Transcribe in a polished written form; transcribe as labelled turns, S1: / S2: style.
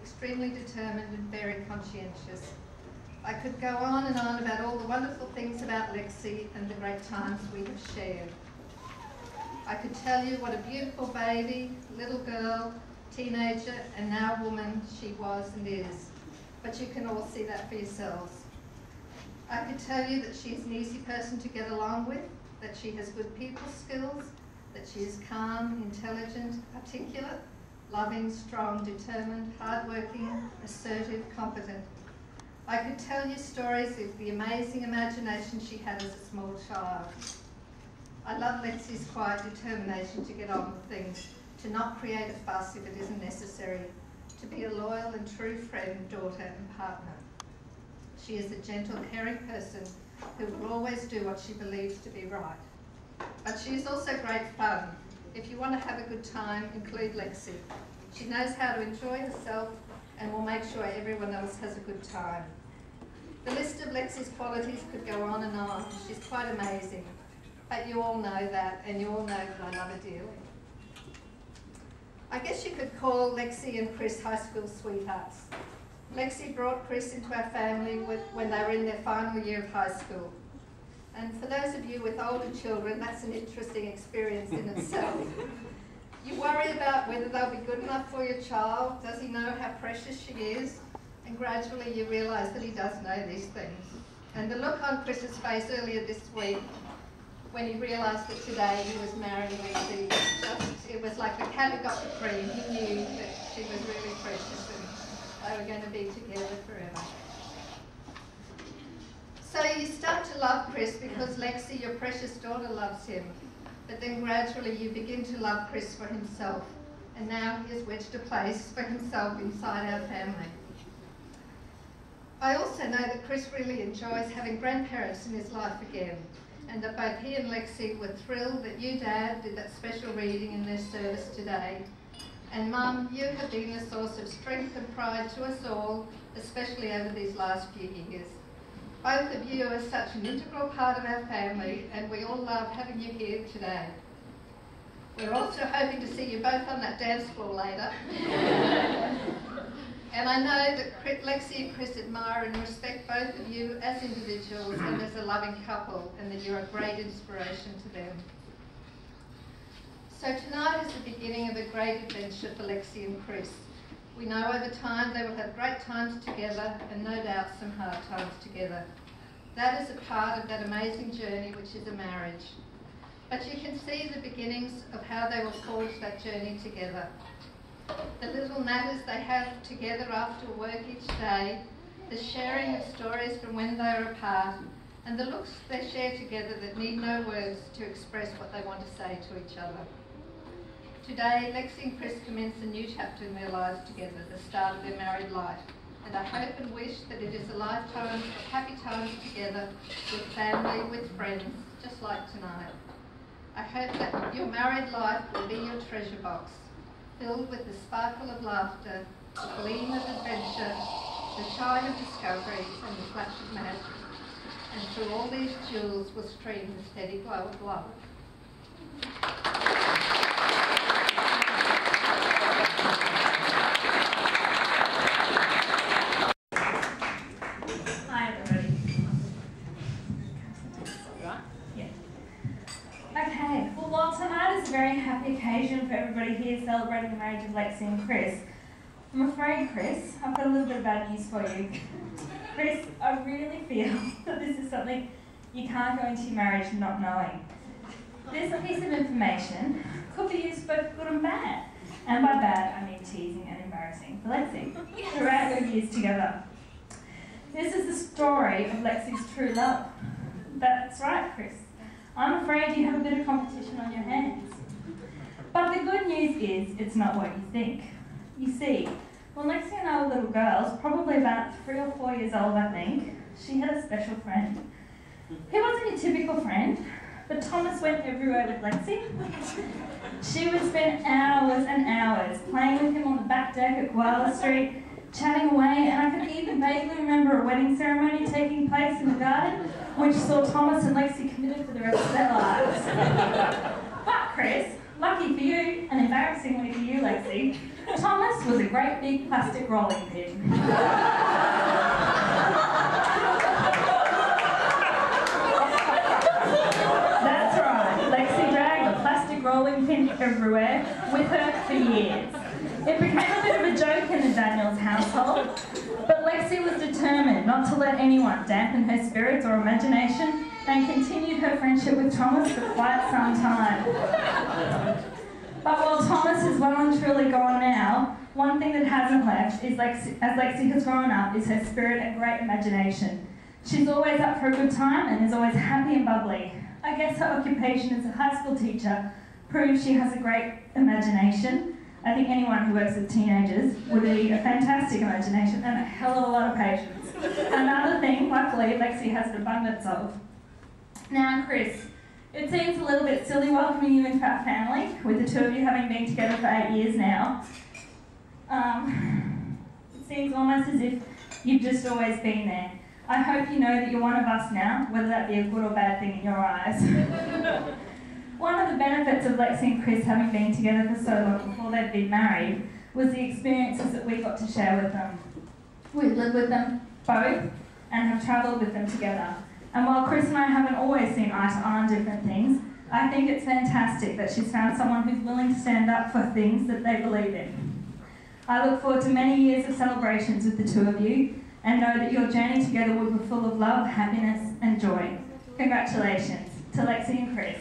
S1: extremely determined and very conscientious. I could go on and on about all the wonderful things about Lexi and the great times we have shared. I could tell you what a beautiful baby, little girl, teenager, and now woman she was and is, but you can all see that for yourselves. I could tell you that she's an easy person to get along with, that she has good people skills, that she is calm, intelligent, articulate, loving, strong, determined, hardworking, assertive, competent. I could tell you stories of the amazing imagination she had as a small child. I love Lexi's quiet determination to get on with things, to not create a fuss if it isn't necessary, to be a loyal and true friend, daughter and partner. She is a gentle, caring person who will always do what she believes to be right. But she is also great fun. If you want to have a good time, include Lexi. She knows how to enjoy herself and will make sure everyone else has a good time. The list of Lexi's qualities could go on and on. She's quite amazing. But you all know that, and you all know that I love her dearly. I guess you could call Lexi and Chris high school sweethearts. Lexi brought Chris into our family when they were in their final year of high school. And for those of you with older children, that's an interesting experience in itself. You worry about whether they'll be good enough for your child. Does he know how precious she is? And gradually you realise that he does know these things. And the look on Chris's face earlier this week when he realised that today he was marrying Lexi, it was like the cat who got the cream. He knew that she was really precious and they were going to be together forever. So you start to love Chris because Lexi, your precious daughter, loves him. But then gradually you begin to love Chris for himself. And now he has wedged a place for himself inside our family. I also know that Chris really enjoys having grandparents in his life again. And that both he and Lexi were thrilled that you, Dad, did that special reading in their service today. And Mum, you have been a source of strength and pride to us all, especially over these last few years. Both of you are such an integral part of our family, and we all love having you here today. We're also hoping to see you both on that dance floor later. And I know that Lexi and Chris admire and respect both of you as individuals and as a loving couple, and that you're a great inspiration to them. So tonight is the beginning of a great adventure for Lexi and Chris. We know over time they will have great times together and no doubt some hard times together. That is a part of that amazing journey which is a marriage. But you can see the beginnings of how they will forge that journey together. The little matters they have together after work each day, the sharing of stories from when they are apart, and the looks they share together that need no words to express what they want to say to each other. Today, Lexi and Chris commence a new chapter in their lives together, the start of their married life. And I hope and wish that it is a lifetime of happy times together with family, with friends, just like tonight. I hope that your married life will be your treasure box, filled with the sparkle of laughter, the gleam of adventure, the shine of discovery, and the flash of magic. And through all these jewels will stream the steady glow of love.
S2: Okay, well while tonight is a very happy occasion for everybody here celebrating the marriage of Lexi and Chris, I'm afraid, Chris, I've got a little bit of bad news for you. Chris, I really feel that this is something you can't go into your marriage not knowing. This piece of information could be used both good and bad. And by bad, I mean teasing and embarrassing for Lexi throughout your years together. This is the story of Lexi's true love. That's right, Chris. I'm afraid you have a bit of competition on your hands. But the good news is, it's not what you think. You see, when Lexi and I were little girls, probably about 3 or 4 years old I think, she had a special friend. He wasn't your typical friend, but Thomas went everywhere with Lexi. She would spend hours and hours playing with him on the back deck at Koala Street, chatting away, and I can even vaguely remember a wedding ceremony taking place in the garden, which saw Thomas and Lexi committed for the rest of their lives. But Chris, lucky for you, and embarrassingly for you, Lexi, Lexi. Thomas was a great big plastic rolling pin. That's right, Lexi dragged a plastic rolling pin everywhere with her for years. It became a bit of a joke in the Daniels household, but Lexi was determined not to let anyone dampen her spirits or imagination and continued her friendship with Thomas for quite some time. But while Thomas is well and truly gone now, one thing that hasn't left is as Lexi has grown up is her spirit and great imagination. She's always up for a good time and is always happy and bubbly. I guess her occupation as a high school teacher proves she has a great imagination. I think anyone who works with teenagers would need a fantastic imagination and a hell of a lot of patience. Another thing, luckily, Lexi has an abundance of. Now, Chris, it seems a little bit silly welcoming you into our family, with the two of you having been together for 8 years now. It seems almost as if you've just always been there. I hope you know that you're one of us now, whether that be a good or bad thing in your eyes. One of the benefits of Lexi and Chris having been together for so long before they'd been married was the experiences that we got to share with them. We've lived with them both and have travelled with them together. And while Chris and I haven't always seen eye to eye on different things, I think it's fantastic that she's found someone who's willing to stand up for things that they believe in. I look forward to many years of celebrations with the two of you and know that your journey together will be full of love, happiness and joy. Congratulations to Lexi and Chris.